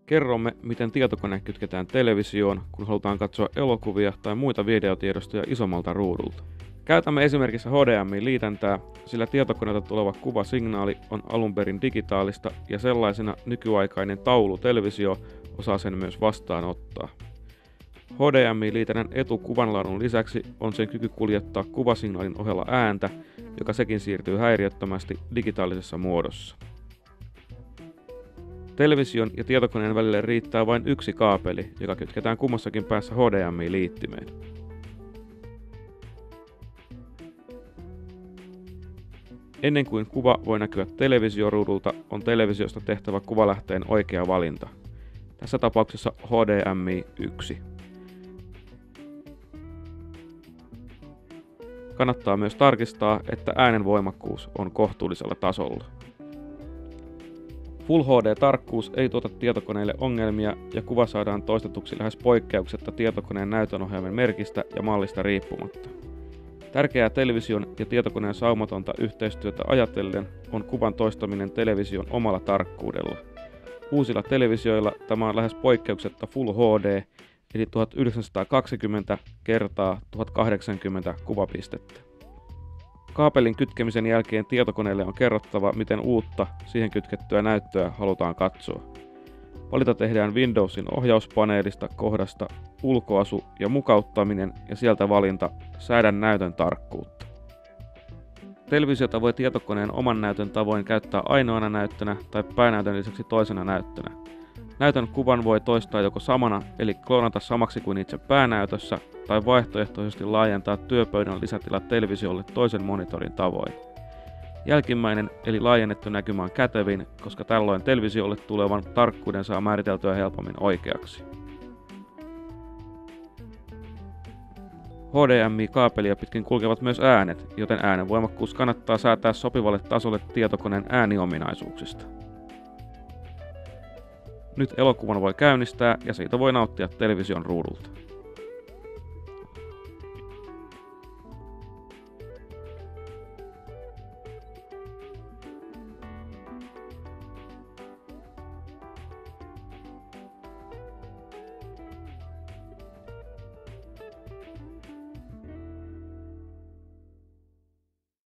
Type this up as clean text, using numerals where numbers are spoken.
Kerromme, miten tietokone kytketään televisioon, kun halutaan katsoa elokuvia tai muita videotiedostoja isommalta ruudulta. Käytämme esimerkiksi HDMI-liitäntää, sillä tietokoneelta tuleva kuvasignaali on alun perin digitaalista ja sellaisena nykyaikainen taulutelevisio osaa sen myös vastaanottaa. HDMI-liitännän etu kuvanlaadun lisäksi on sen kyky kuljettaa kuvasignaalin ohella ääntä, joka sekin siirtyy häiriöttömästi digitaalisessa muodossa. Television ja tietokoneen välille riittää vain yksi kaapeli, joka kytketään kummassakin päässä HDMI-liittimeen. Ennen kuin kuva voi näkyä televisioruudulta, on televisiosta tehtävä kuvalähteen oikea valinta. Tässä tapauksessa HDMI 1. Kannattaa myös tarkistaa, että äänen voimakkuus on kohtuullisella tasolla. Full HD-tarkkuus ei tuota tietokoneelle ongelmia ja kuva saadaan toistetuksi lähes poikkeuksetta tietokoneen näytönohjaimen merkistä ja mallista riippumatta. Tärkeää television ja tietokoneen saumatonta yhteistyötä ajatellen on kuvan toistaminen television omalla tarkkuudella. Uusilla televisioilla tämä on lähes poikkeuksetta Full HD, eli 1920 x 1080 kuvapistettä. Kaapelin kytkemisen jälkeen tietokoneelle on kerrottava, miten uutta siihen kytkettyä näyttöä halutaan katsoa. Valinta tehdään Windowsin ohjauspaneelista kohdasta ulkoasu ja mukauttaminen ja sieltä valinta säädä näytön tarkkuutta. Televisiota voi tietokoneen oman näytön tavoin käyttää ainoana näyttönä tai päänäytön lisäksi toisena näyttönä. Näytön kuvan voi toistaa joko samana eli kloonata samaksi kuin itse päänäytössä tai vaihtoehtoisesti laajentaa työpöydän lisätilat televisiolle toisen monitorin tavoin. Jälkimmäinen eli laajennettu näkymä on kätevin, koska tällöin televisiolle tulevan tarkkuuden saa määriteltyä helpommin oikeaksi. HDMI-kaapelia pitkin kulkevat myös äänet, joten äänen voimakkuus kannattaa säätää sopivalle tasolle tietokoneen ääniominaisuuksista. Nyt elokuvan voi käynnistää ja siitä voi nauttia television ruudulta.